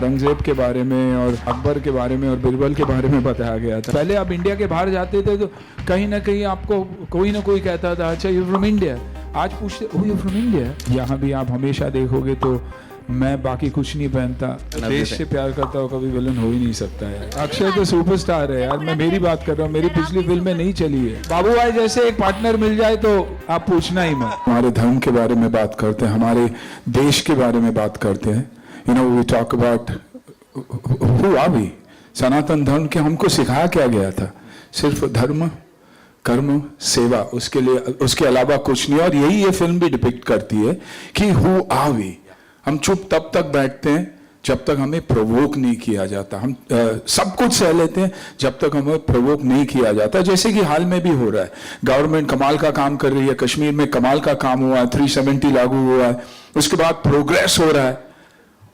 औरंगजेब के बारे में और अकबर के बारे में और बिरबल के बारे में बताया गया था। पहले आप इंडिया के बाहर जाते थे तो कहीं ना कहीं आपको कोई ना कोई कहता था अच्छा यू फ्रॉम इंडिया। आज पूछते हो यू फ्रॉम इंडिया। यहाँ भी आप हमेशा देखोगे तो मैं बाकी कुछ नहीं पहनता, देश से प्यार करता हूँ, कभी विलन हो ही नहीं सकता है। अक्षय तो सुपरस्टार है यार, मैं मेरी बात कर रहा हूँ, मेरी पिछली फिल्में नहीं चली है। बाबू भाई जैसे एक पार्टनर मिल जाए तो आप पूछना ही मत। हमारे धर्म के बारे में बात करते हैं, हमारे देश के बारे में बात करते हैं। You know we talk about who are we. Sanatan Dharma के हमको सिखाया क्या गया था? सिर्फ धर्म कर्म सेवा, उसके अलावा कुछ नहीं। और यही ये फिल्म भी डिपिक्ट करती है कि हु आर वी। हम चुप तब तक बैठते हैं जब तक हमें प्रोवोक नहीं किया जाता। हम सब कुछ सह लेते हैं जब तक हमें प्रोवोक नहीं किया जाता, जैसे कि हाल में भी हो रहा है। गवर्नमेंट कमाल का काम कर रही है, कश्मीर में कमाल का काम हुआ है, 370 लागू हुआ है, उसके बाद प्रोग्रेस हो रहा है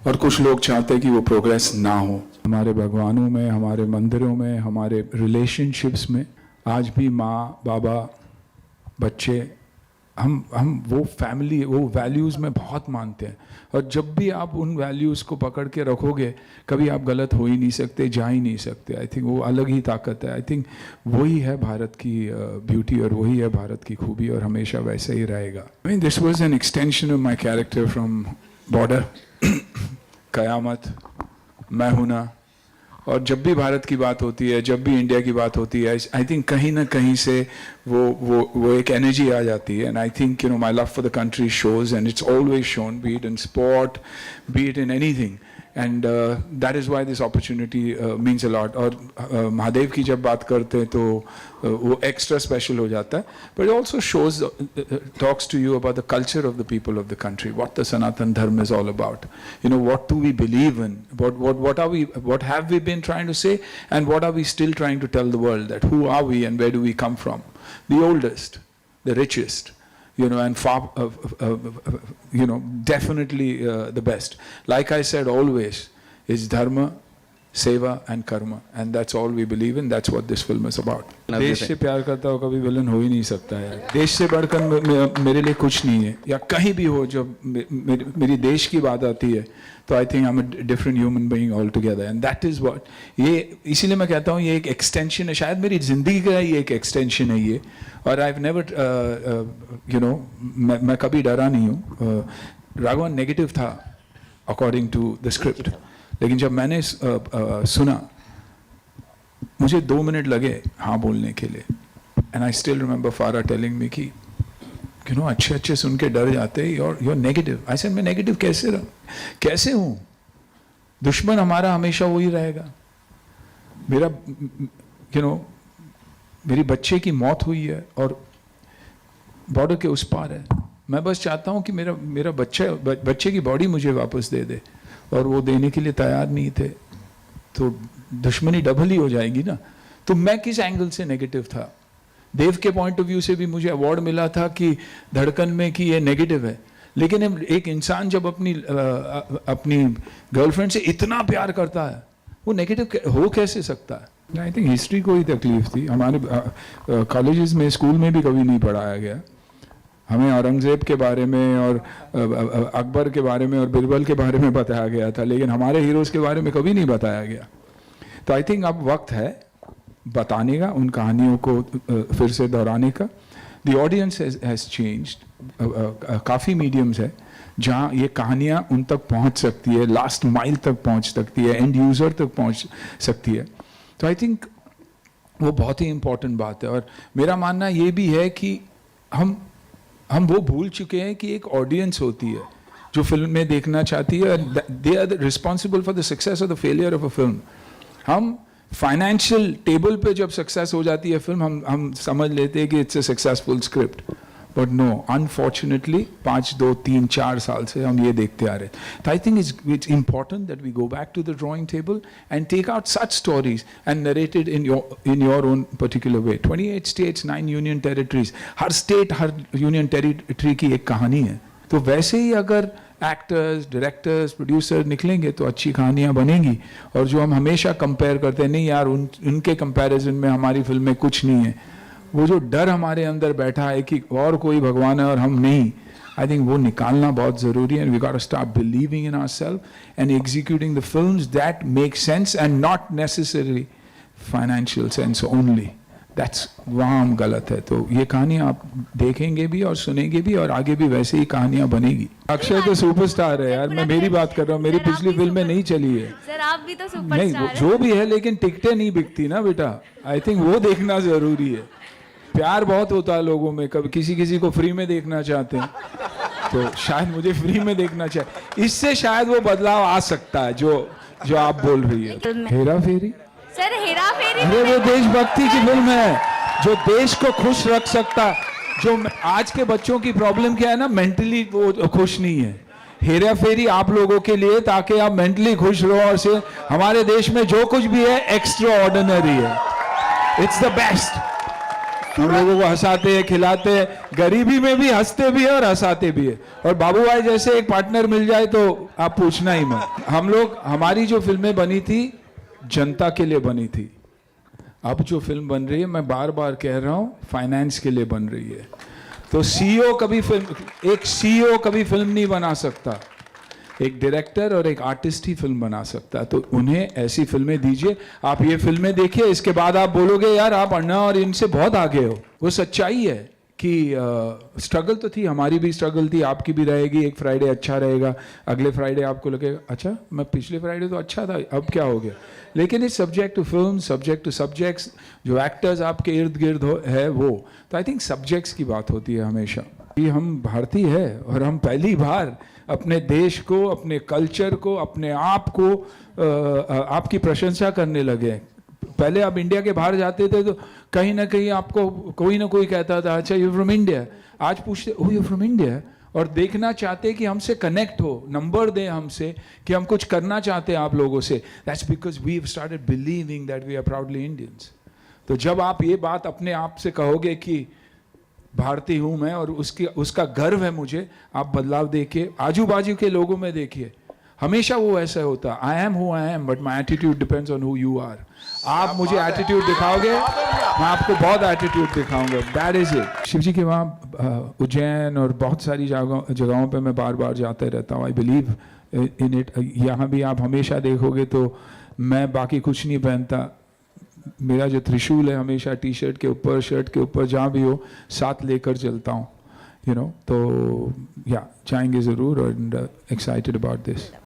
और कुछ लोग चाहते हैं कि वो प्रोग्रेस ना हो। हमारे भगवानों में, हमारे मंदिरों में, हमारे रिलेशनशिप्स में आज भी माँ बाबा बच्चे हम वो फैमिली वो वैल्यूज़ में बहुत मानते हैं। और जब भी आप उन वैल्यूज़ को पकड़ के रखोगे कभी आप गलत हो ही नहीं सकते, जा ही नहीं सकते। आई थिंक वो अलग ही ताकत है। आई थिंक वही है भारत की ब्यूटी और वही है भारत की खूबी और हमेशा वैसे ही रहेगा। I mean this was an extension of my character from Border, Qayamat, मैं हूं ना। और जब भी भारत की बात होती है, जब भी इंडिया की बात होती है, आई थिंक कहीं ना कहीं से वो एक एनर्जी आ जाती है। And I think you know my love for the country shows and it's always shown, B it in sport, B it in anything. And that is why this opportunity means a lot. और महादेव की जब बात करते हैं तो वो extra special हो जाता है। But also shows talks to you about the culture of the people of the country, what the Sanatan Dharma is all about. You know what do we believe in, what have we been trying to say, and what are we still trying to tell the world, that who are we and where do we come from? The oldest, the richest, you know, and far, you know, definitely the best. Like I said always, is dharma, seva and karma, and that's all we believe in. That's what this film is about. देश से प्यार करता हो, कभी villain हो ही नहीं सकता है। देश से बढ़कर मेरे लिए कुछ नहीं है। या कहीं भी हो, जब मेरी देश की बात आती है तो I think I am a different human being all together, and that is what ये, इसीलिए मैं कहता हूँ ये एक एक्सटेंशन है, शायद मेरी जिंदगी का ही एक एक्सटेंशन है ये। और I have never you know, मैं कभी डरा नहीं हूँ। राघवन नेगेटिव था अकॉर्डिंग टू द स्क्रिप्ट, लेकिन जब मैंने सुना मुझे 2 मिनट लगे हाँ बोलने के लिए। एंड आई स्टिल रिमेंबर फारा टेलिंग मी कि यू नो अच्छे सुन के डर जाते हैं, योर नेगेटिव। आई सेड मैं नेगेटिव कैसे हूँ? दुश्मन हमारा हमेशा वही रहेगा। मेरा यू नो मेरी बच्चे की मौत हुई है और बॉर्डर के उस पार है। मैं बस चाहता हूँ कि मेरा बच्चे की बॉडी मुझे वापस दे दे, और वो देने के लिए तैयार नहीं थे तो दुश्मनी डबल ही हो जाएगी ना। तो मैं किस एंगल से नेगेटिव था? देव के पॉइंट ऑफ व्यू से भी मुझे अवार्ड मिला था कि धड़कन में कि ये नेगेटिव है, लेकिन एक इंसान जब अपनी गर्लफ्रेंड से इतना प्यार करता है वो नेगेटिव हो कैसे सकता है? आई थिंक हिस्ट्री को ही तकलीफ थी। हमारे कॉलेजेस में, स्कूल में भी कभी नहीं पढ़ाया गया। हमें औरंगजेब के बारे में और अकबर के बारे में और बिरबल के बारे में बताया गया था, लेकिन हमारे हीरोज़ के बारे में कभी नहीं बताया गया। तो आई थिंक अब वक्त है बताने का, उन कहानियों को फिर से दोहराने का। The audience has changed. काफ़ी मीडियम्स है जहाँ ये कहानियाँ उन तक पहुँच सकती है, लास्ट माइल तक पहुँच सकती है, एंड यूज़र तक पहुँच सकती है। तो आई थिंक वो बहुत ही इम्पोर्टेंट बात है। और मेरा मानना ये भी है कि हम वो भूल चुके हैं कि एक ऑडियंस होती है जो फिल्म में देखना चाहती है। They are responsible for the success और the failure of a film. हम फाइनेंशियल टेबल पे जब सक्सेस हो जाती है फिल्म, हम समझ लेते हैं कि it's a successful script, but no, unfortunately 5, 2, 3, 4 साल से हम ये देखते आ रहे हैं। तो I think it's important that we go back to the drawing table and take out such stories and narrated in your own particular way. 28 states, 9 union territories, हर state, हर यूनियन टेरिटरी की एक कहानी है। तो वैसे ही अगर एक्टर्स, डायरेक्टर्स, प्रोड्यूसर निकलेंगे तो अच्छी कहानियाँ बनेंगी। और जो हम हमेशा कंपेयर करते हैं, नहीं यार उनके कंपैरिजन में हमारी फिल्म में कुछ नहीं है, वो जो डर हमारे अंदर बैठा है कि और कोई भगवान है और हम नहीं, आई थिंक वो निकालना बहुत ज़रूरी है. And we got to start believing in ourselves and executing the films that make sense and not necessary financial sense only. That's वहाँ हम गलत है. तो ये कहानी आप देखेंगे भी और सुनेंगे भी और आगे भी वैसे ही कहानियां बनेगी. अक्षय तो सुपरस्टार है यार. मैं मेरी बात कर रहा हूँ. मेरी पिछली फिल्म में नहीं चली है. सर आप भी तो सुपरस्टार नहीं हैं. जो भी है, लेकिन टिकटें नहीं बिकती ना बेटा. आई थिंक वो देखना जरूरी है. प्यार बहुत होता है लोगों में. कभी किसी को फ्री में देखना चाहते हैं, तो शायद मुझे फ्री में देखना चाहिए. इससे शायद वो बदलाव आ सकता है जो आप बोल रही है. हेरा फेरी, सर हेरा फेरी अरे वो देशभक्ति की फिल्म है जो देश को खुश रख सकता. जो आज के बच्चों की प्रॉब्लम क्या है ना, मेंटली वो खुश नहीं है. हेरा फेरी आप लोगों के लिए, ताकि आप मेंटली खुश रहो. और से हमारे देश में जो कुछ भी है एक्स्ट्रा ऑर्डिनरी है. It's the best. हम लोगों को हंसाते हैं, खिलाते हैं. गरीबी में भी हंसते भी है और हंसाते भी है. और बाबू भाई जैसे एक पार्टनर मिल जाए तो आप पूछना ही मत. हमारी जो फिल्में बनी थी जनता के लिए बनी थी. अब जो फिल्म बन रही है, मैं बार बार कह रहा हूं, फाइनेंस के लिए बन रही है. तो एक सीईओ कभी फिल्म नहीं बना सकता. एक डायरेक्टर और एक आर्टिस्ट ही फिल्म बना सकता है. तो उन्हें ऐसी फिल्में दीजिए. आप ये फिल्में देखिए, इसके बाद आप बोलोगे यार आप अन्ना और इनसे बहुत आगे हो. वो सच्चाई है कि स्ट्रगल तो थी. हमारी भी स्ट्रगल थी, आपकी भी रहेगी. एक फ्राइडे अच्छा रहेगा, अगले फ्राइडे आपको लगेगा अच्छा मैं पिछले फ्राइडे तो अच्छा था, अब क्या हो गया. लेकिन इस subject to film, subject to subjects, जो एक्टर्स आपके इर्द गिर्द है वो. तो आई थिंक सब्जेक्ट्स की बात होती है हमेशा. ये हम भारतीय है और हम पहली बार अपने देश को, अपने कल्चर को, अपने आप को आपकी प्रशंसा करने लगे. पहले आप इंडिया के बाहर जाते थे तो कहीं ना कहीं आपको कोई ना कोई कहता था अच्छा यू फ्रॉम इंडिया. आज पूछते ओ यू फ्रॉम इंडिया, और देखना चाहते कि हमसे कनेक्ट हो, नंबर दें हमसे कि हम कुछ करना चाहते हैं आप लोगों से. That's because we have started believing that we are proudly Indians. तो जब आप ये बात अपने आप से कहोगे कि भारतीय हूं मैं और उसका गर्व है मुझे, आप बदलाव देखिए आजू बाजू के लोगों में. देखिए हमेशा वो ऐसा होता है. I am who I am but my attitude depends on who you are. आप मुझे एटीट्यूड दिखाओगे, मैं आपको बहुत एटीट्यूड दिखाऊंगा. That is it. Shiv ji के वहाँ उज्जैन और बहुत सारी जगहों पे मैं बार बार जाते रहता हूँ. I believe in it. यहाँ भी आप हमेशा देखोगे तो मैं बाकी कुछ नहीं पहनता. मेरा जो त्रिशूल है हमेशा टी शर्ट के ऊपर, शर्ट के ऊपर, जहाँ भी हो साथ लेकर चलता हूँ. तो या जाएंगे ज़रूर. और एक्साइटेड अबाउट दिस.